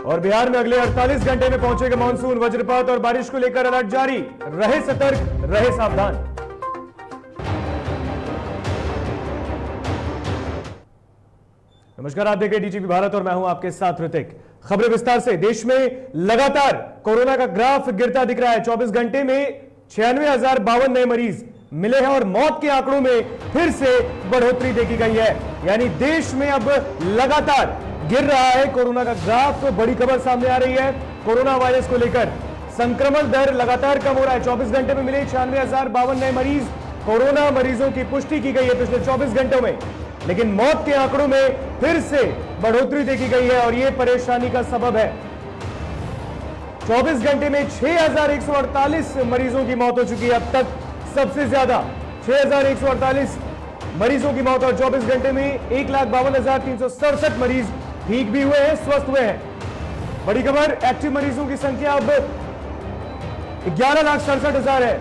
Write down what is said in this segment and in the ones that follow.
और बिहार में अगले 48 घंटे में पहुंचेगा मानसून। वज्रपात और बारिश को लेकर अलर्ट जारी, रहे सतर्क, रहे सावधान। नमस्कार, आप देख रहे हैं डीटीवी भारत और मैं हूं आपके साथ ऋतिक। खबरें विस्तार से। देश में लगातार कोरोना का ग्राफ गिरता दिख रहा है। 24 घंटे में 96,052 नए मरीज मिले हैं और मौत के आंकड़ों में फिर से बढ़ोतरी देखी गई है। यानी देश में अब लगातार गिर रहा है कोरोना का ग्राफ। तो बड़ी खबर सामने आ रही है कोरोना वायरस को लेकर। संक्रमण दर लगातार कम हो रहा है। 24 घंटे में मिले 96,052 नए मरीज। कोरोना मरीजों की पुष्टि की गई है पिछले 24 घंटों में, लेकिन मौत के आंकड़ों में फिर से बढ़ोतरी देखी गई है और यह परेशानी का सबब है। 24 घंटे में 6,148 मरीजों की मौत हो चुकी है। अब तक सबसे ज्यादा 6,148 मरीजों की मौत और 24 घंटे में 1,52,367 मरीज ठीक भी हुए हैं, स्वस्थ हुए हैं। बड़ी खबर, एक्टिव मरीजों की संख्या अब 11,67,000 है।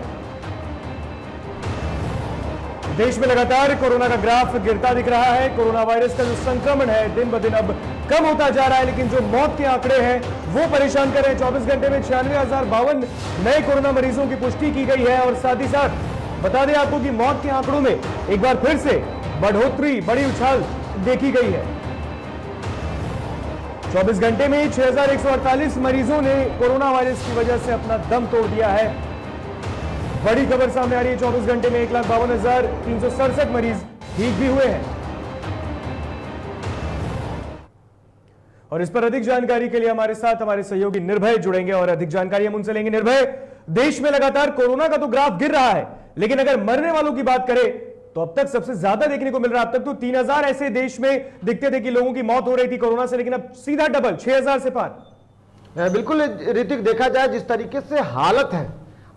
देश में लगातार कोरोना का ग्राफ गिरता दिख रहा है। कोरोना वायरस का जो संक्रमण है दिन ब दिन अब कम होता जा रहा है, लेकिन जो मौत के आंकड़े हैं वो परेशान कर रहे हैं। 24 घंटे में 96,052 नए कोरोना मरीजों की पुष्टि की गई है और साथ ही साथ बता दें आपको कि मौत के आंकड़ों में एक बार फिर से बढ़ोतरी, बड़ी उछाल देखी गई है। 24 घंटे में 6,148 मरीजों ने कोरोना वायरस की वजह से अपना दम तोड़ दिया है। बड़ी खबर सामने आ रही है। 24 घंटे में 1,52,367 मरीज ठीक भी हुए हैं। और इस पर अधिक जानकारी के लिए हमारे साथ हमारे सहयोगी निर्भय जुड़ेंगे और अधिक जानकारी हम उनसे लेंगे। निर्भय, देश में लगातार कोरोना का तो ग्राफ गिर रहा है, लेकिन अगर मरने वालों की बात करें तो अब तक सबसे ज्यादा देखने को मिल रहा है। अब तक तो 3,000 ऐसे देश में दिखते थे कि लोगों की मौत हो रही थी कोरोना से, लेकिन अब सीधा डबल 6,000 से पार। बिल्कुल ऋतिक, देखा जाए जिस तरीके से हालत है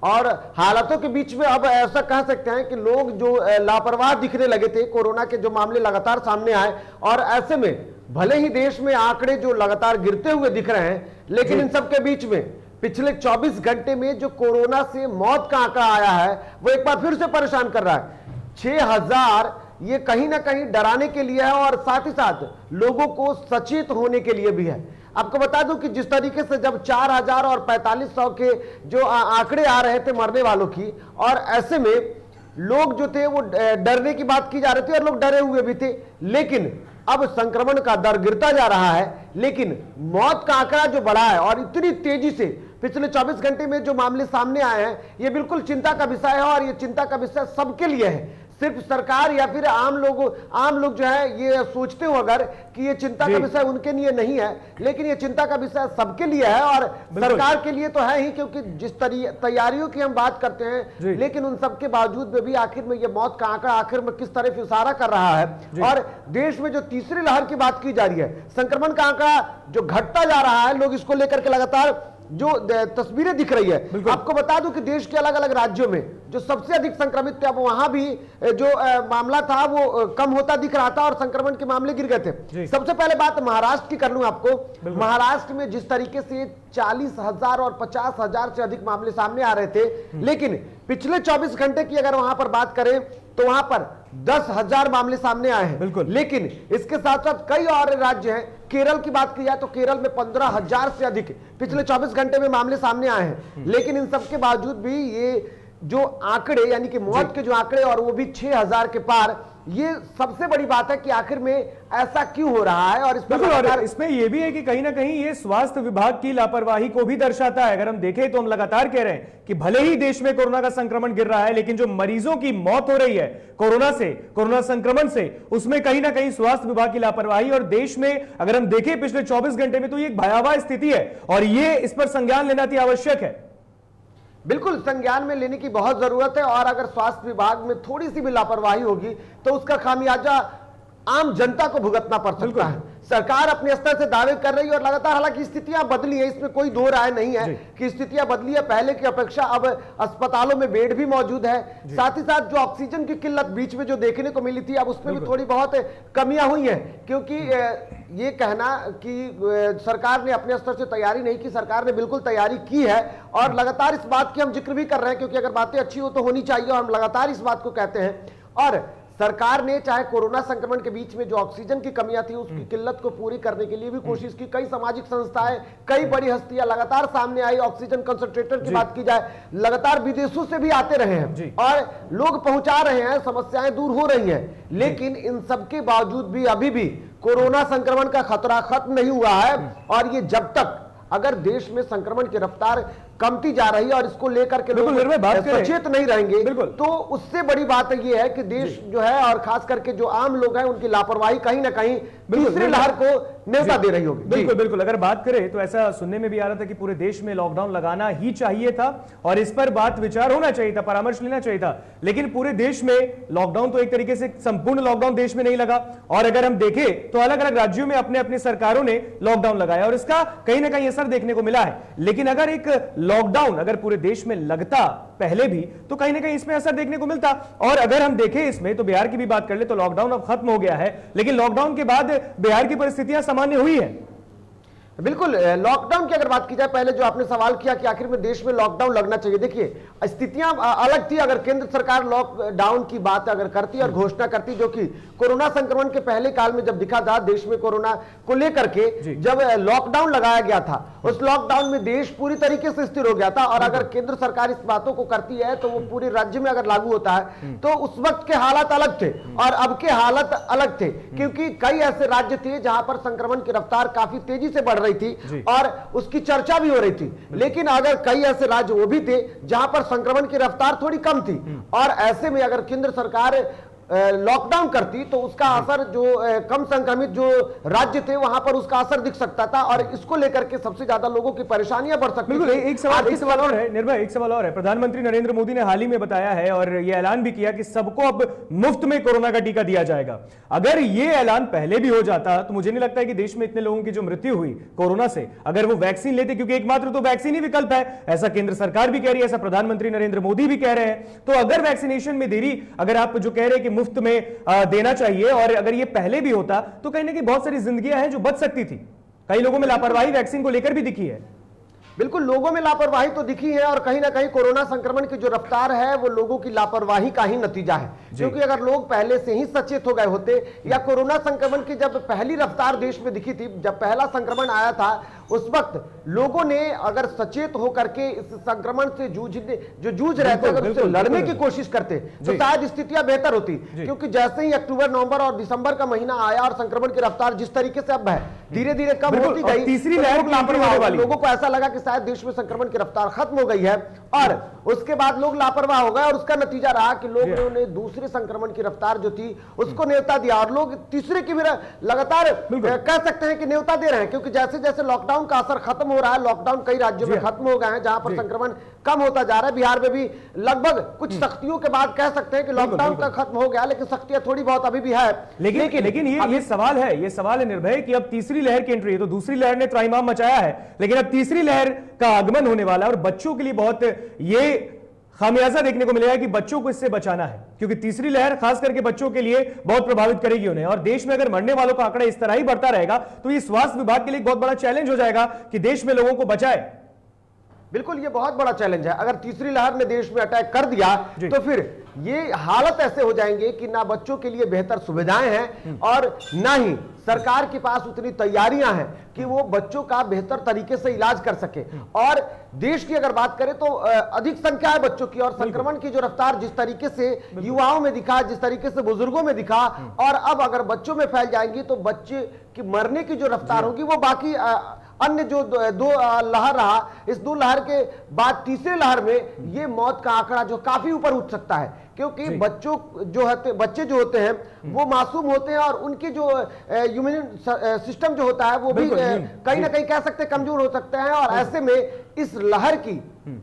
और हालातों के बीच में अब ऐसा कह सकते हैं कि लोग जो लापरवाह दिखने लगे थे, कोरोना के जो मामले लगातार सामने आए और ऐसे में भले ही देश में आंकड़े जो लगातार गिरते हुए दिख रहे हैं, लेकिन इन सब के बीच में पिछले 24 घंटे में जो कोरोना से मौत का आंकड़ा आया है वो एक बार फिर से परेशान कर रहा है। 6,000 ये कहीं ना कहीं डराने के लिए है और साथ ही साथ लोगों को सचेत होने के लिए भी है। आपको बता दूं कि जिस तरीके से जब 4,000 और 4,500 के जो आंकड़े आ रहे थे मरने वालों की, और ऐसे में लोग जो थे वो डरने की बात की जा रही थी और लोग डरे हुए भी थे, लेकिन अब संक्रमण का दर गिरता जा रहा है, लेकिन मौत का आंकड़ा जो बढ़ा है और इतनी तेजी से पिछले 24 घंटे में जो मामले सामने आए हैं, ये बिल्कुल चिंता का विषय है और ये चिंता का विषय सबके लिए है। सिर्फ सरकार या फिर आम लोग जो है ये सोचते हो अगर कि ये चिंता का विषय उनके लिए नहीं है, लेकिन ये चिंता का विषय सबके लिए है और सरकार के लिए तो है ही, क्योंकि जिस तैयारियों की हम बात करते हैं, लेकिन उन सब के बावजूद में भी आखिर में ये मौत का आंकड़ा आखिर में किस तरफ इशारा कर रहा है। और देश में जो तीसरी लहर की बात की जा रही है, संक्रमण का आंकड़ा जो घटता जा रहा है, लोग इसको लेकर के लगातार जो तस्वीरें दिख रही है। आपको बता दूं कि देश के अलग अलग राज्यों में जो सबसे अधिक संक्रमित थे, अब वहां भी जो मामला था वो कम होता दिख रहा था और संक्रमण के मामले गिर गए थे। सबसे पहले बात महाराष्ट्र की कर लूं आपको। महाराष्ट्र में जिस तरीके से 40,000 और 50,000 से अधिक मामले सामने आ रहे थे, लेकिन पिछले 24 घंटे की अगर वहां पर बात करें तो वहां पर 10,000 मामले सामने आए हैं। लेकिन इसके साथ साथ कई और राज्य हैं। केरल की बात की जाए तो केरल में 15,000 से अधिक पिछले 24 घंटे में मामले सामने आए हैं, लेकिन इन सब के बावजूद भी ये जो आंकड़े यानी कि मौत के जो आंकड़े और वो भी 6,000 के पार, ये सबसे बड़ी बात है कि आखिर में ऐसा क्यों हो रहा है। और इसमें यह भी है कि कहीं ना कहीं ये स्वास्थ्य विभाग की लापरवाही को भी दर्शाता है। अगर हम देखें तो हम लगातार कह रहे हैं कि भले ही देश में कोरोना का संक्रमण गिर रहा है, लेकिन जो मरीजों की मौत हो रही है कोरोना संक्रमण से, उसमें कहीं ना कहीं स्वास्थ्य विभाग की लापरवाही। और देश में अगर हम देखें पिछले 24 घंटे में तो ये एक भयावह स्थिति है और ये इस पर संज्ञान लेना अति आवश्यक है। बिल्कुल संज्ञान में लेने की बहुत जरूरत है और अगर स्वास्थ्य विभाग में थोड़ी सी भी लापरवाही होगी तो उसका खामियाजा आम जनता को भुगतना पड़ सकता है। सरकार अपने स्तर से दावे कर रही है और लगातार, हालांकि स्थितियां बदली है, इसमें कोई दो राय नहीं है कि स्थितियां बदली है। पहले की अपेक्षा अब अस्पतालों में बेड भी मौजूद है, साथ ही साथ जो ऑक्सीजन की किल्लत बीच में जो देखने को मिली थी, अब उसमें भी थोड़ी बहुत कमियां हुई हैं। क्योंकि ये कहना कि सरकार ने अपने स्तर से तैयारी नहीं की, सरकार ने बिल्कुल तैयारी की है और लगातार इस बात की हम जिक्र भी कर रहे हैं, क्योंकि अगर बातें अच्छी हो तो होनी चाहिए और हम लगातार इस बात को कहते हैं। और सरकार ने चाहे कोरोना संक्रमण के बीच में जो ऑक्सीजन की कमियां थी उसकी किल्लत को पूरी करने के लिए भी कोशिश की। कई सामाजिक संस्थाएं, कई बड़ी हस्तियां लगातार सामने आई। ऑक्सीजन कंसंट्रेटर की बात की जाए, लगातार विदेशों से भी आते रहे हैं और लोग पहुंचा रहे हैं, समस्याएं दूर हो रही हैं। लेकिन इन सबके बावजूद भी अभी भी कोरोना संक्रमण का खतरा खत्म नहीं हुआ है और ये जब तक अगर देश में संक्रमण की रफ्तार कमती जा रही है और इसको लेकर के लोग सचेत नहीं रहेंगे तो उससे बड़ी बात यह है कि देश जो है और खास करके जो आम लोग हैं उनकी लापरवाही कहीं ना कहीं दूसरी लहर को न्योता दे रही होगी। बिल्कुल बिल्कुल, अगर बात करें तो ऐसा सुनने में भी आ रहा था कि पूरे देश में लॉकडाउन लगाना ही चाहिए था और इस पर बात विचार होना चाहिए था, परामर्श लेना चाहिए था। लेकिन पूरे देश में लॉकडाउन तो एक तरीके से संपूर्ण लॉकडाउन देश में नहीं लगा और अगर हम देखें तो अलग अलग राज्यों में अपने अपने सरकारों ने लॉकडाउन लगाया और इसका कहीं ना कहीं असर देखने को मिला है। लेकिन अगर एक लॉकडाउन अगर पूरे देश में लगता पहले भी तो कहीं ना कहीं इसमें असर देखने को मिलता। और अगर हम देखें इसमें तो बिहार की भी बात कर ले तो लॉकडाउन अब खत्म हो गया है, लेकिन लॉकडाउन के बाद बिहार की परिस्थितियां सामान्य हुई है। बिल्कुल, लॉकडाउन की अगर बात की जाए, पहले जो आपने सवाल किया कि आखिर में देश में लॉकडाउन लगना चाहिए, देखिए स्थितियां अलग थी। अगर केंद्र सरकार लॉकडाउन की बात अगर करती और घोषणा करती, जो कि कोरोना संक्रमण के पहले काल में जब दिखा था देश में कोरोना को लेकर के जब लॉकडाउन लगाया गया था, उस लॉकडाउन में देश पूरी तरीके से स्थिर हो गया था। और अगर केंद्र सरकार इस बातों को करती है तो वो पूरे राज्य में अगर लागू होता है तो उस वक्त के हालात अलग थे और अब के हालात अलग थे, क्योंकि कई ऐसे राज्य थे जहां पर संक्रमण की रफ्तार काफी तेजी से बढ़ रही थी और उसकी चर्चा भी हो रही थी। लेकिन अगर कई ऐसे राज्य वो भी थे जहां पर संक्रमण की रफ्तार थोड़ी कम थी और ऐसे में अगर केंद्र सरकार लॉकडाउन करती तो उसका असर जो कम संक्रमित जो राज्य थे वहां पर उसका असर दिख सकता था और इसको लेकर के सबसे ज्यादा लोगों की परेशानियां बढ़ सकती थी। एक सवाल और है निर्भय, एक सवाल और है। प्रधानमंत्री नरेंद्र मोदी ने हाल ही में बताया है और यह ऐलान भी किया कि सबको अब मुफ्त में कोरोना का टीका दिया जाएगा। अगर यह ऐलान पहले भी हो जाता तो मुझे नहीं लगता है कि देश में इतने लोगों की जो मृत्यु हुई कोरोना से, अगर वो वैक्सीन लेते, क्योंकि एकमात्र तो वैक्सीन ही विकल्प है, ऐसा केंद्र सरकार भी कह रही है, ऐसा प्रधानमंत्री नरेंद्र मोदी भी कह रहे हैं। तो अगर वैक्सीनेशन में देरी, अगर आप जो कह रहे हैं कि मुफ्त में देना चाहिए और अगर ये पहले भी होता तो कहीं ना कहीं बहुत सारी जिंदगियां हैं जो बच सकती थी। कई लोगों में लापरवाही वैक्सीन को लेकर भी दिखी है। बिल्कुल, लोगों में लापरवाही तो दिखी है और कहीं ना कहीं कोरोना संक्रमण की जो रफ्तार है वो लोगों की लापरवाही का ही नतीजा है, क्योंकि अगर लोग पहले से ही सचेत हो गए होते या कोरोना संक्रमण की जब पहली रफ्तार देश में दिखी थी, जब पहला संक्रमण आया था, उस वक्त लोगों ने अगर सचेत होकर के इस संक्रमण से जूझ रहे थे अगर उससे लड़ने की कोशिश करते तो शायद स्थितियां बेहतर होती। क्योंकि जैसे ही अक्टूबर, नवंबर और दिसंबर का महीना आया और संक्रमण की रफ्तार जिस तरीके से अब है धीरे धीरे कम होती गई, तीसरी लहर लापरवाह, लोगों को ऐसा लगा कि शायद देश में संक्रमण की रफ्तार खत्म हो गई है और उसके बाद लोग लापरवाह हो गए और उसका नतीजा रहा कि लोगों ने दूसरे संक्रमण की रफ्तार जो थी उसको न्योता दिया और लोग तीसरे की भी लगातार कह सकते हैं कि न्योता दे रहे हैं। क्योंकि जैसे जैसे लॉकडाउन का असर खत्म हो रहा है, लॉकडाउन कई राज्यों में खत्म हो गए हैं जहां पर संक्रमण कम होता जा रहा है। बिहार में भी लगभग कुछ सख्तियों के बाद कह सकते हैं कि लॉकडाउन का खत्म हो गया, लेकिन सख्तियां थोड़ी बहुत अभी भी है। लेकिन ये सवाल है निर्भय कि अब तीसरी लहर की एंट्री है, तो दूसरी लहर ने त्राहिमाम मचाया है, लेकिन अब तीसरी लहर का आगमन होने वाला है और बच्चों के लिए बहुत ये खामियाजा देखने को मिलेगा कि बच्चों को इससे बचाना है, क्योंकि तीसरी लहर खास करके बच्चों के लिए बहुत प्रभावित करेगी उन्हें। और देश में अगर मरने वालों का आंकड़ा इस तरह ही बढ़ता रहेगा तो ये स्वास्थ्य विभाग के लिए एक बहुत बड़ा चैलेंज हो जाएगा कि देश में लोगों को बचाए। बिल्कुल, ये बहुत बड़ा चैलेंज है। अगर तीसरी लहर ने देश में अटैक कर दिया तो फिर ये हालत ऐसे हो जाएंगे कि ना बच्चों के लिए बेहतर सुविधाएं हैं और ना ही सरकार के पास उतनी तैयारियां हैं कि वो बच्चों का बेहतर तरीके से इलाज कर सके। और देश की अगर बात करें तो अधिक संख्या है बच्चों की और संक्रमण की जो रफ्तार जिस तरीके से युवाओं में दिखा, जिस तरीके से बुजुर्गों में दिखा और अब अगर बच्चों में फैल जाएंगी तो बच्चे की मरने की जो रफ्तार होगी वो बाकी अन्य जो दो लहर रहा, इस दो लहर के बाद तीसरे लहर में ये मौत का आंकड़ा जो काफी ऊपर उठ सकता है। क्योंकि बच्चे जो होते हैं वो मासूम होते हैं और उनकी जो इम्यून सिस्टम जो होता है वो भी कहीं ना कहीं कह सकते हैं कमजोर हो सकते हैं और ऐसे में इस लहर की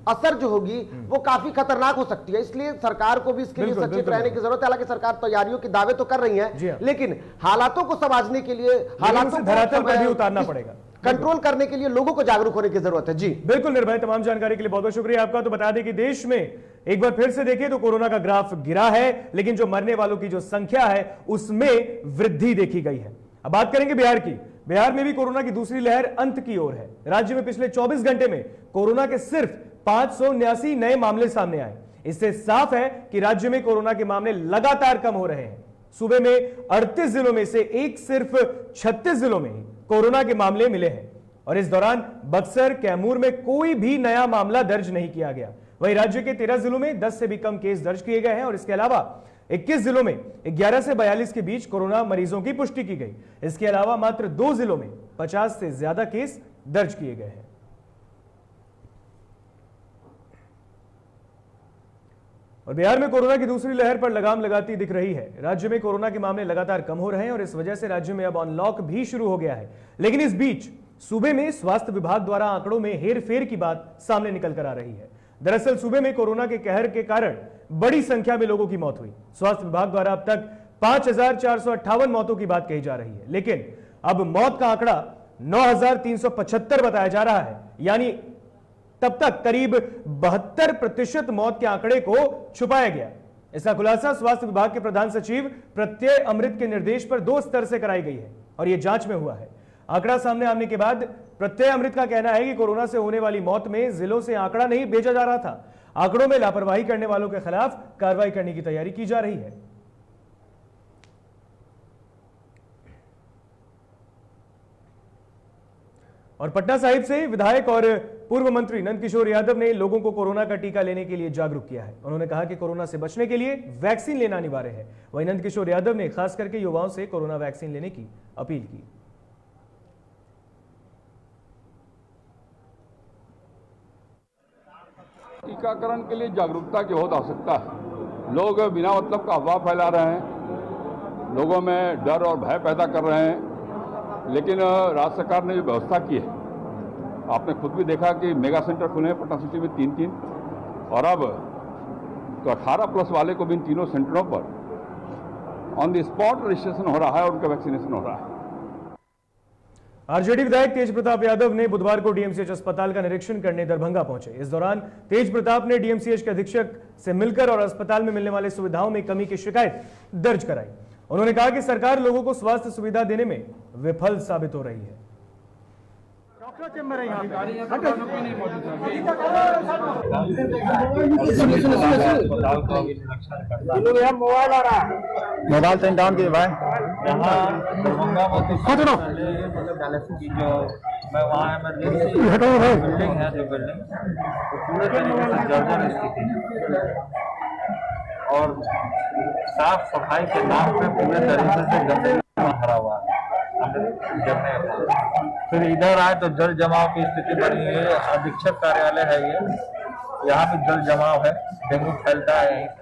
असर जो होगी वो काफी खतरनाक हो सकती है। इसलिए सरकार को भी इसके लिए सचेत रहने की जरूरत है। हालांकि सरकार तैयारियों के दावे तो कर रही है, लेकिन हालातों को समझने के लिए, हालातों को धरातल पर भी उतारना पड़ेगा, कंट्रोल करने के लिए लोगों को जागरूक होने की जरूरत है। जी बिल्कुल निर्भय, तमाम जानकारी के लिए बहुत बहुत शुक्रिया आपका। तो बता दें कि देश में एक बार फिर से देखें तो कोरोना का ग्राफ गिरा है, लेकिन जो मरने वालों की जो संख्या है उसमें वृद्धि देखी गई है। अब बात करेंगे बिहार की। बिहार में भी कोरोना की दूसरी लहर अंत की ओर है। राज्य में पिछले 24 घंटे में कोरोना के सिर्फ 579 नए मामले सामने आए। इससे साफ है कि राज्य में कोरोना के मामले लगातार कम हो रहे हैं। सूबे में 38 जिलों में से सिर्फ 36 जिलों में ही कोरोना के मामले मिले हैं और इस दौरान बक्सर, कैमूर में कोई भी नया मामला दर्ज नहीं किया गया। वहीं राज्य के 13 जिलों में 10 से भी कम केस दर्ज किए गए हैं और इसके अलावा 21 जिलों में 11 से 42 के बीच कोरोना मरीजों की पुष्टि की गई। इसके अलावा मात्र 2 जिलों में 50 से ज्यादा केस दर्ज किए गए हैं। और बिहार में कोरोना की दूसरी लहर पर लगाम लगाती दिख रही है। राज्य में कोरोना के मामले लगातार कम हो रहे हैं और इस वजह से राज्य में अब अनलॉक भी शुरू हो गया है। लेकिन इस बीच सूबे में स्वास्थ्य विभाग द्वारा आंकड़ों में हेरफेर की बात सामने निकल कर आ रही है। दरअसल सूबे में कोरोना के कहर के कारण बड़ी संख्या में लोगों की मौत हुई। स्वास्थ्य विभाग द्वारा अब तक 5458 मौतों की बात कही जा रही है, लेकिन अब मौत का आंकड़ा 9375 बताया जा रहा है। यानी तब तक करीब 72% मौत के आंकड़े को छुपाया गया। इसका खुलासा स्वास्थ्य विभाग के प्रधान सचिव प्रत्यय अमृत के निर्देश पर 2 स्तर से कराई गई है और यह जांच में हुआ है। आंकड़ा सामने आने के बाद प्रत्यय अमृत का कहना है कि कोरोना से होने वाली मौत में जिलों से आंकड़ा नहीं भेजा जा रहा था। आंकड़ों में लापरवाही करने वालों के खिलाफ कार्रवाई करने की तैयारी की जा रही है। और पटना साहिब से विधायक और पूर्व मंत्री नंदकिशोर यादव ने लोगों को कोरोना का टीका लेने के लिए जागरूक किया है। उन्होंने कहा कि कोरोना से बचने के लिए वैक्सीन लेना अनिवार्य है। वहीं नंदकिशोर यादव ने खास करके युवाओं से कोरोना वैक्सीन लेने की अपील की। टीकाकरण के लिए जागरूकता की बहुत आवश्यकता है। लोग बिना मतलब का अफवाह फैला रहे हैं, लोगों में डर और भय पैदा कर रहे हैं। लेकिन राज्य सरकार ने जो व्यवस्था की है, आपने खुद भी देखा कि मेगा सेंटर खुले हैं पटना सिटी में 3-3 और अब तो 18+ वाले को भी इन तीनों सेंटरों पर ऑन द स्पॉट रजिस्ट्रेशन हो रहा है और उनका वैक्सीनेशन हो रहा है। आरजेडी विधायक तेज प्रताप यादव ने बुधवार को डीएमसीएच अस्पताल का निरीक्षण करने दरभंगा पहुंचे। इस दौरान तेज प्रताप ने डीएमसीएच के अधीक्षक से मिलकर और अस्पताल में मिलने वाली सुविधाओं में कमी की शिकायत दर्ज कराई। उन्होंने कहा कि सरकार लोगों को स्वास्थ्य सुविधा देने में विफल साबित हो रही है। मोबाइल तो डाउन किए भाई। मैं वहाँ इमरजेंसी बिल्डिंग है, जो बिल्डिंग पूरे तरीके से जर्जर स्थिति और साफ सफाई के नाम पे पूरे तरीके से गंदगी भरा हुआ है। फिर इधर आए तो जल जमाव की स्थिति बनी हुई है। अधीक्षक कार्यालय है ये, यहाँ पे जल जमाव है, डेंगू फैलता है यहीं से।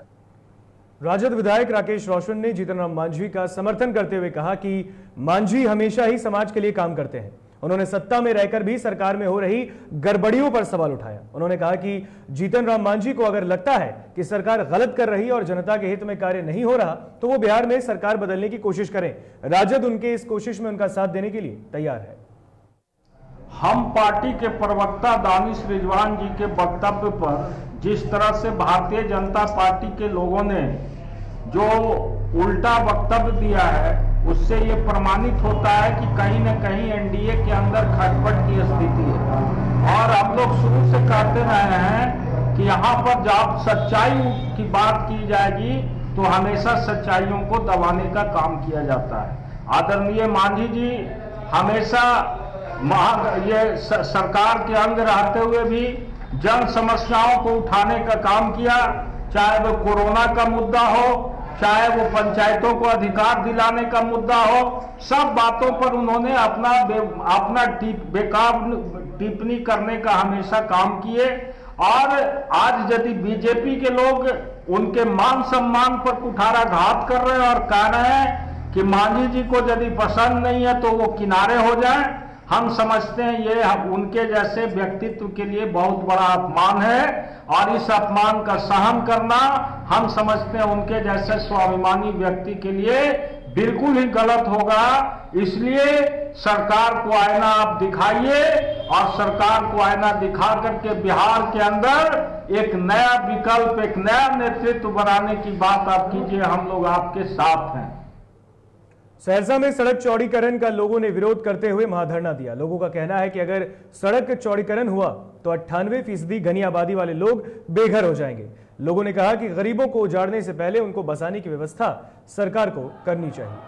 राजद विधायक राकेश रोशन ने जीतन राम मांझी का समर्थन करते हुए कहा कि मांझी हमेशा ही समाज के लिए काम करते हैं। उन्होंने सत्ता में रहकर भी सरकार में हो रही गड़बड़ियों पर सवाल उठाया। उन्होंने कहा कि जीतन राम मांझी को अगर लगता है कि सरकार गलत कर रही और जनता के हित में कार्य नहीं हो रहा तो वो बिहार में सरकार बदलने की कोशिश करें। राजद उनके इस कोशिश में उनका साथ देने के लिए तैयार है। हम पार्टी के प्रवक्ता दानिश रिजवान जी के वक्तव्य पर जिस तरह से भारतीय जनता पार्टी के लोगों ने जो उल्टा वक्तव्य दिया है, उससे ये प्रमाणित होता है कि कहीं न कहीं एनडीए के अंदर खटपट की स्थिति है। और हम लोग शुरू से कहते रहे हैं कि यहाँ पर जब सच्चाई की बात की जाएगी तो हमेशा सच्चाइयों को दबाने का काम किया जाता है। आदरणीय मांझी जी हमेशा ये सरकार के अंग रहते हुए भी जन समस्याओं को उठाने का काम किया, चाहे वो कोरोना का मुद्दा हो, चाहे वो पंचायतों को अधिकार दिलाने का मुद्दा हो। सब बातों पर उन्होंने अपना बेकार टिप्पणी करने का हमेशा काम किए। और आज यदि बीजेपी के लोग उनके मान सम्मान पर कुठाराघात कर रहे हैं और कह रहे हैं कि मांझी जी को यदि पसंद नहीं है तो वो किनारे हो जाए, हम समझते हैं ये उनके जैसे व्यक्तित्व के लिए बहुत बड़ा अपमान है और इस अपमान का सहन करना हम समझते हैं उनके जैसे स्वाभिमानी व्यक्ति के लिए बिल्कुल ही गलत होगा। इसलिए सरकार को आईना आप दिखाइए और सरकार को आईना दिखा करके बिहार के अंदर एक नया विकल्प, एक नया नेतृत्व बनाने की बात आप कीजिए। हम लोग आपके साथ हैं। सहरसा में सड़क चौड़ीकरण का लोगों ने विरोध करते हुए महाधरना दिया। लोगों का कहना है कि अगर सड़क चौड़ीकरण हुआ तो 98% घनी आबादी वाले लोग बेघर हो जाएंगे। लोगों ने कहा कि गरीबों को उजाड़ने से पहले उनको बसाने की व्यवस्था सरकार को करनी चाहिए।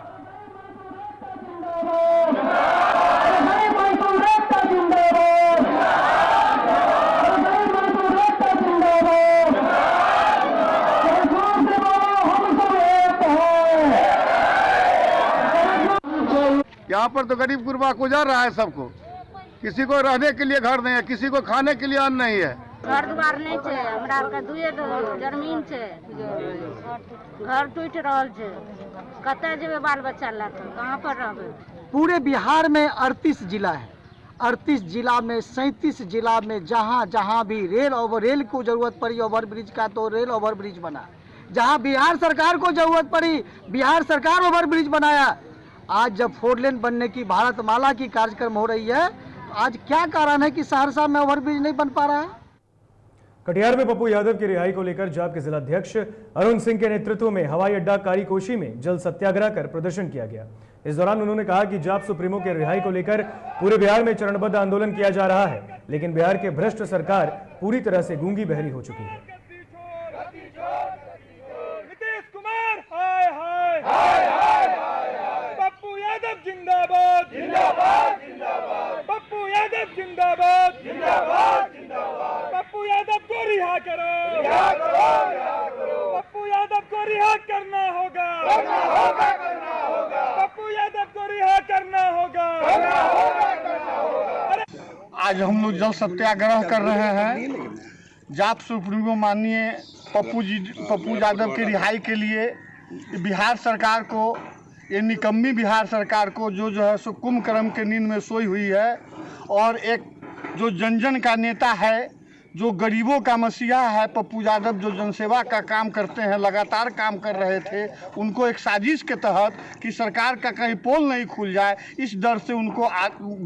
यहाँ पर तो गरीब गुरबा गुजर रहा है सबको, किसी को रहने के लिए घर नहीं है, किसी को खाने के लिए अन्न नहीं है। घर दुआर नहीं छे, हमरा आर के दुए जमीन छे, घर टूट रहल छे, कते जेबे बाल बच्चा लेके, कहाँ पर रहबे। पूरे बिहार में 38 जिला है, 38 जिला में 37 जिला में जहाँ जहाँ भी रेल को जरूरत पड़ी ओवर ब्रिज का तो रेल ओवर ब्रिज बना, जहाँ बिहार सरकार को जरूरत पड़ी बिहार सरकार ओवर ब्रिज बनाया। आज जब 4 लेन बनने की भारतमाला की कार्यक्रम हो रही है, आज क्या कारण है कि सहरसा में ओवर ब्रिज नहीं बन पा रहा है। कटिहार में पप्पू यादव की रिहाई को लेकर जाप के जिलाध्यक्ष अरुण सिंह के नेतृत्व में हवाई अड्डा कारीकोशी में जल सत्याग्रह कर प्रदर्शन किया गया। इस दौरान उन्होंने कहा कि जाप सुप्रीमो के रिहाई को लेकर पूरे बिहार में चरणबद्ध आंदोलन किया जा रहा है, लेकिन बिहार के भ्रष्ट सरकार पूरी तरह से गूंगी बहरी हो चुकी है। नीतीश कुमार हाय हाय हाय हाय हाय, पप्पू यादव जिंदाबाद जिंदाबाद जिंदाबाद, पप्पू यादव जिंदाबाद जिंदाबाद जिंदाबाद, पप्पू यादव को रिहा करो, रिहा करो, रिहा करो, पप्पू यादव को रिहा करना होगा, करना होगा, करना होगा, पप्पू यादव को रिहा करना होगा, करना होगा, करना होगा। आज हम लोग जल सत्याग्रह कर रहे हैं जाप सुप्रीमो माननीय पप्पू यादव की रिहाई के लिए। बिहार सरकार को, ये निकम्मी बिहार सरकार को जो है सो कुंभकर्ण के नींद में सोई हुई है, और एक जो जन जन का नेता है, जो गरीबों का मसीहा है पप्पू यादव, जो जनसेवा का काम करते हैं, लगातार काम कर रहे थे, उनको एक साजिश के तहत कि सरकार का कहीं पोल नहीं खुल जाए, इस डर से उनको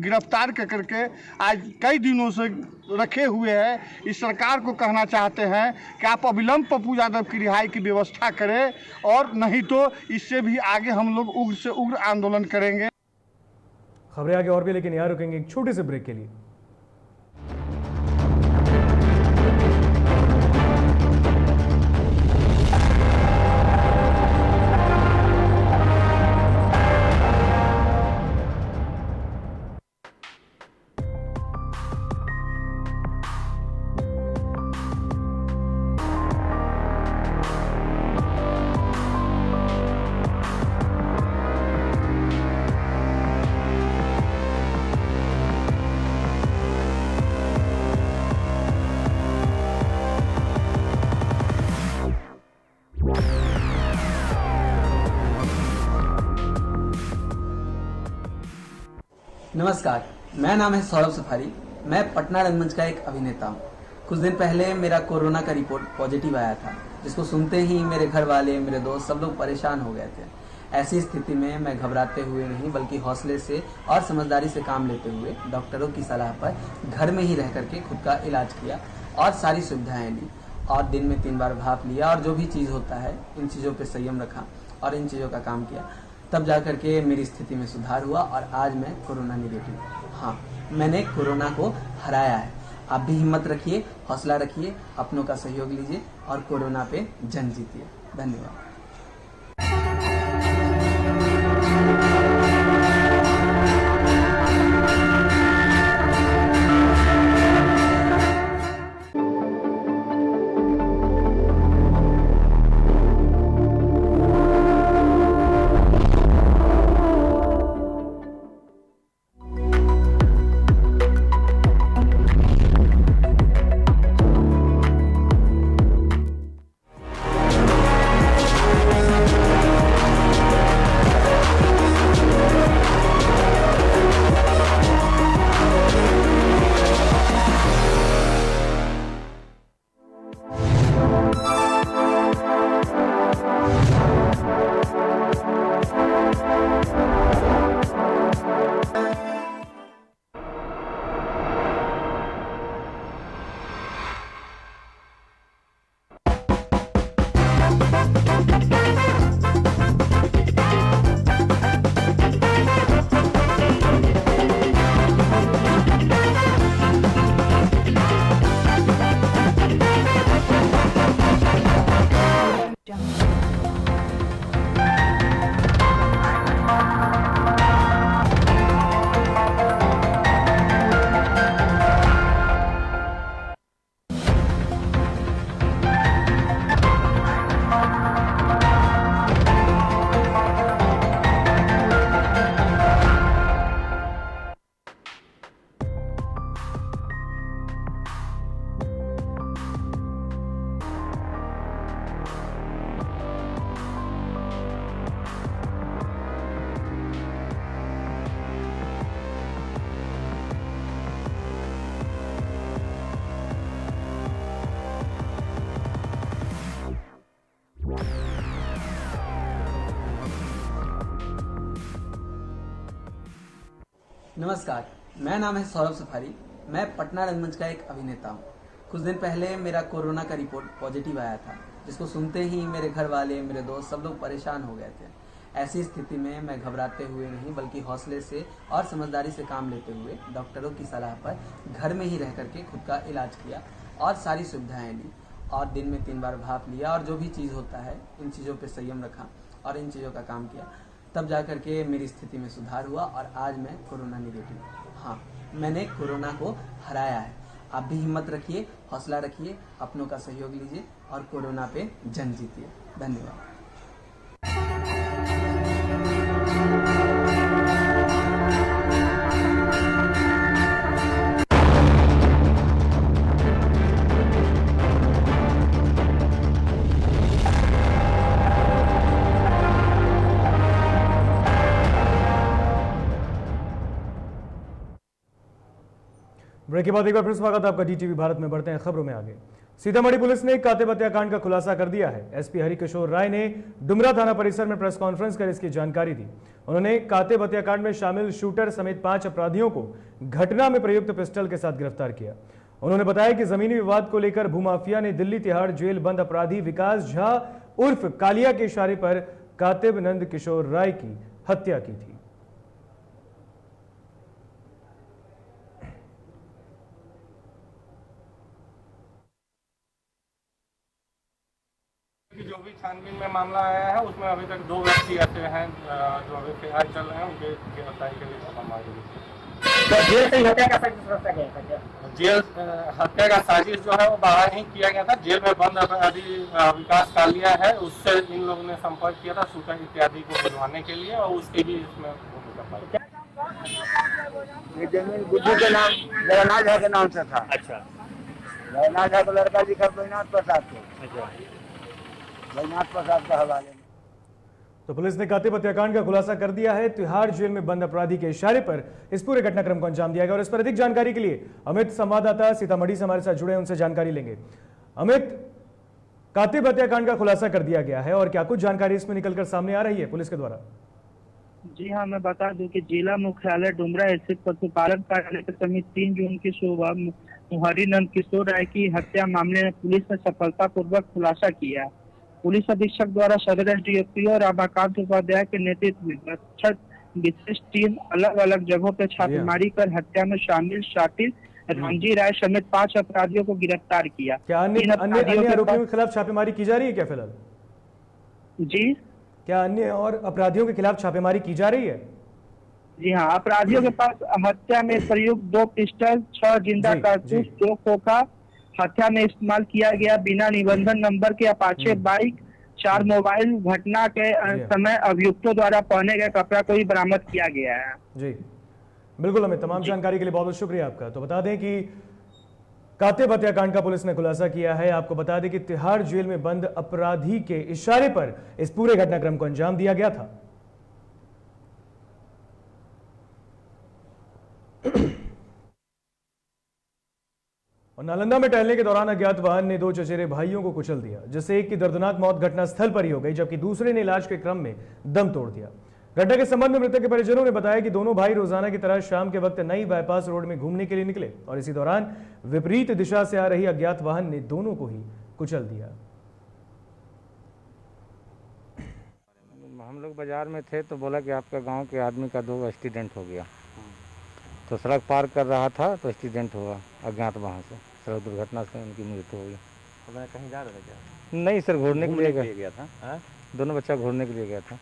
गिरफ्तार करके आज कई दिनों से रखे हुए हैं। इस सरकार को कहना चाहते हैं कि आप अविलंब पप्पू यादव की रिहाई की व्यवस्था करें, और नहीं तो इससे भी आगे हम लोग उग्र से उग्र आंदोलन करेंगे। खबरें आगे और भी, लेकिन यहाँ रुकेंगे एक छोटे से ब्रेक के लिए। नमस्कार, मेरा नाम है सौरभ सफारी। मैं पटना रंगमंच का एक अभिनेता हूँ। कुछ दिन पहले मेरा कोरोना का रिपोर्ट पॉजिटिव आया था, जिसको सुनते ही मेरे घर वाले, मेरे दोस्त, सब लोग परेशान हो गए थे। ऐसी स्थिति में मैं घबराते हुए नहीं बल्कि हौसले से और समझदारी से काम लेते हुए डॉक्टरों की सलाह पर घर में ही रह करके खुद का इलाज किया और सारी सुविधाएं ली, और दिन में 3 बार भाप लिया, और जो भी चीज़ होता है इन चीज़ों पर संयम रखा और इन चीज़ों का काम किया। तब जा करके मेरी स्थिति में सुधार हुआ और आज मैं कोरोना नेगेटिव। हाँ, मैंने कोरोना को हराया है। आप भी हिम्मत रखिए, हौसला रखिए, अपनों का सहयोग लीजिए और कोरोना पे जंग जीतिए। धन्यवाद। नमस्कार, मेरा नाम है सौरभ सफारी। मैं पटना रंगमंच का एक अभिनेता हूँ। कुछ दिन पहले मेरा कोरोना का रिपोर्ट पॉजिटिव आया था, जिसको सुनते ही मेरे घर वाले, मेरे दोस्त सब लोग परेशान हो गए थे। ऐसी स्थिति में मैं घबराते हुए नहीं बल्कि हौसले से और समझदारी से काम लेते हुए डॉक्टरों की सलाह पर घर में ही रह करके खुद का इलाज किया और सारी सुविधाएं ली और दिन में 3 बार भाप लिया और जो भी चीज़ होता है इन चीज़ों पे संयम रखा और इन चीज़ों का काम किया। तब जा करके मेरी स्थिति में सुधार हुआ और आज मैं कोरोना नेगेटिव हूँ। हाँ, मैंने कोरोना को हराया है। आप भी हिम्मत रखिए, हौसला रखिए, अपनों का सहयोग लीजिए और कोरोना पे जंग जीतिए। धन्यवाद। ब्रेक के बाद एक बार फिर स्वागत है आपका DTV भारत में। बढ़ते हैं खबरों में आगे। सीतामढ़ी पुलिस ने कातिब हत्याकांड का खुलासा कर दिया है। एसपी हरिकिशोर राय ने डुमरा थाना परिसर में प्रेस कॉन्फ्रेंस कर इसकी जानकारी दी। उन्होंने कातिब हत्याकांड में शामिल शूटर समेत 5 अपराधियों को घटना में प्रयुक्त पिस्टल के साथ गिरफ्तार किया। उन्होंने बताया कि जमीनी विवाद को लेकर भूमाफिया ने दिल्ली तिहाड़ जेल बंद अपराधी विकास झा उर्फ कालिया के इशारे पर कातिब नंद किशोर राय की हत्या की थी। जो भी छानबीन में मामला आया है उसमें अभी तक 2 व्यक्ति ऐसे हैं जो अभी फिलहाल चल रहे हैं, उनके गिरफ्तारी के लिए छापामारी हुई। तो जेल से हत्या का साजिश रचा गया था? जेल हत्या का साजिश जो है वो बाहर ही किया गया था। जेल में बंद अपराधी विकास कालिया है, उससे इन लोगों ने संपर्क किया था शूटर इत्यादि को बुलवाने के लिए और उसके भी इसमें भूमिका पाई। ये जमीन बुद्धू के नाम जगन्नाथ झा के नाम से था। अच्छा, जगन्नाथ झा को लड़का लिखा बैनाथ प्रसाद को। अच्छा, बैनाथ प्रसाद के हवाले में। तो पुलिस ने कातिब हत्याकांड का खुलासा कर दिया है। तिहाड़ जेल में बंद अपराधी के इशारे पर इस पूरे घटनाक्रम को अंजाम दिया गया और इस पर अधिक जानकारी के लिए अमित संवाददाता सीतामढ़ी से हमारे साथ जुड़े हैं, उनसे जानकारी लेंगे। अमित, कातिब हत्याकांड का खुलासा कर दिया गया है और क्या कुछ जानकारी इसमें निकलकर सामने आ रही है पुलिस के द्वारा? जी हाँ, मैं बता दूं कि जिला मुख्यालय डुमरा स्थित पशुपालन कार्यालय के समित 3 जून की सुबह हरिनंद किशोर राय की हत्या मामले में पुलिस ने सफलतापूर्वक खुलासा किया। पुलिस अधीक्षक द्वारा सदर एसडीओपी और रमाकांत उपाध्याय के नेतृत्व में विशेष टीम अलग अलग जगहों पर छापेमारी कर हत्या में शामिल शातिर रामजी राय समेत 5 अपराधियों को गिरफ्तार किया। क्या अन्य आरोपियों के खिलाफ छापेमारी की जा रही है क्या फिलहाल? जी, क्या अन्य और अपराधियों के खिलाफ छापेमारी की जा रही है? जी हाँ, अपराधियों के पास हत्या में प्रयुक्त 2 पिस्टल, 6 जिंदा कारतूस, 2 खोखा, हत्या में इस्तेमाल किया गया बिना निबंधन नंबर के अपाचे बाइक, 4 मोबाइल, घटना के समय अभियुक्तों द्वारा पहने गए कपड़ा को भी बरामद किया गया है। जी बिल्कुल अमित, तमाम जानकारी के लिए बहुत बहुत शुक्रिया आपका। तो बता दें कि कातिब हत्याकांड का पुलिस ने खुलासा किया है। आपको बता दें कि तिहाड़ जेल में बंद अपराधी के इशारे पर इस पूरे घटनाक्रम को अंजाम दिया गया था। और नालंदा में टहलने के दौरान अज्ञात वाहन ने 2 चचेरे भाइयों को कुचल दिया, जिससे एक की दर्दनाक मौत घटनास्थल पर ही हो गई, जबकि दूसरे ने इलाज के क्रम में दम तोड़ दिया। घटना के संबंध में मृतक के परिजनों ने बताया कि दोनों भाई रोजाना की तरह शाम के वक्त नई बाईपास रोड में घूमने के लिए निकले और इसी दौरान विपरीत दिशा से आ रही अज्ञात वाहन ने दोनों को ही कुचल दिया। हम लोग बाजार में थे तो बोला कि आपका गांव के आदमी का 2 एक्सीडेंट हो गया, तो सड़क पार कर रहा था तो एक्सीडेंट हुआ अज्ञात वाहन से, सड़क दुर्घटना से उनकी मृत्यु हो गई। तो मैं कहीं जा रहा था क्या? नहीं सर, घूरने के लिए गया था। दोनों बच्चा घूरने के लिए गया था।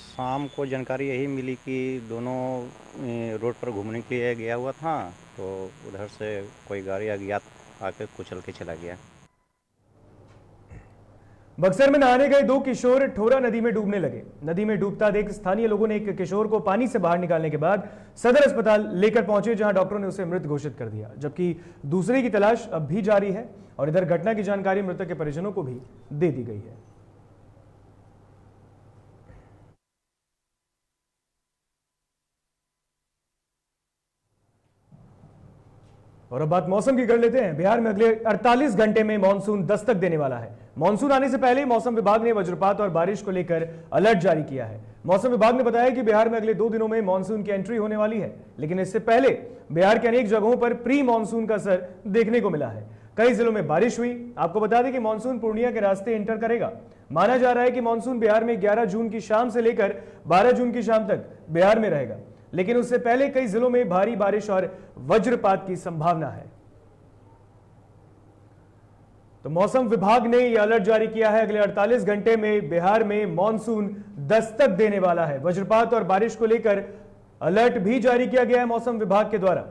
शाम को जानकारी यही मिली कि दोनों रोड पर घूमने के लिए गया हुआ था, तो उधर से कोई गाड़ी अज्ञात आके कुचल के चला गया। बक्सर में नहाने गए 2 किशोर ठोरा नदी में डूबने लगे। नदी में डूबता देख स्थानीय लोगों ने एक किशोर को पानी से बाहर निकालने के बाद सदर अस्पताल लेकर पहुंचे, जहां डॉक्टरों ने उसे मृत घोषित कर दिया, जबकि दूसरे की तलाश अब भी जारी है और इधर घटना की जानकारी मृतक के परिजनों को भी दे दी गई है। और अब बात मौसम की कर लेते हैं। बिहार में अगले 48 घंटे में मानसून दस्तक देने वाला है। मानसून आने से पहले मौसम विभाग ने वज्रपात और बारिश को लेकर अलर्ट जारी किया है। मौसम विभाग ने बताया कि बिहार में अगले 2 दिनों में मानसून की एंट्री होने वाली है, लेकिन इससे पहले बिहार के अनेक जगहों पर प्री मानसून का असर देखने को मिला है। कई जिलों में बारिश हुई। आपको बता दें कि मानसून पूर्णिया के रास्ते एंटर करेगा। माना जा रहा है कि मानसून बिहार में 11 जून की शाम से लेकर 12 जून की शाम तक बिहार में रहेगा, लेकिन उससे पहले कई जिलों में भारी बारिश और वज्रपात की संभावना है। तो मौसम विभाग ने यह अलर्ट जारी किया है, अगले 48 घंटे में बिहार में मानसून दस्तक देने वाला है। वज्रपात और बारिश को लेकर अलर्ट भी जारी किया गया है मौसम विभाग के द्वारा।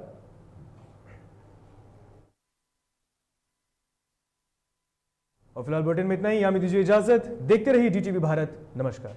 और फिलहाल बुलेटिन में इतना ही। हमें दीजिए इजाजत। देखते रहिए DTV भारत। नमस्कार।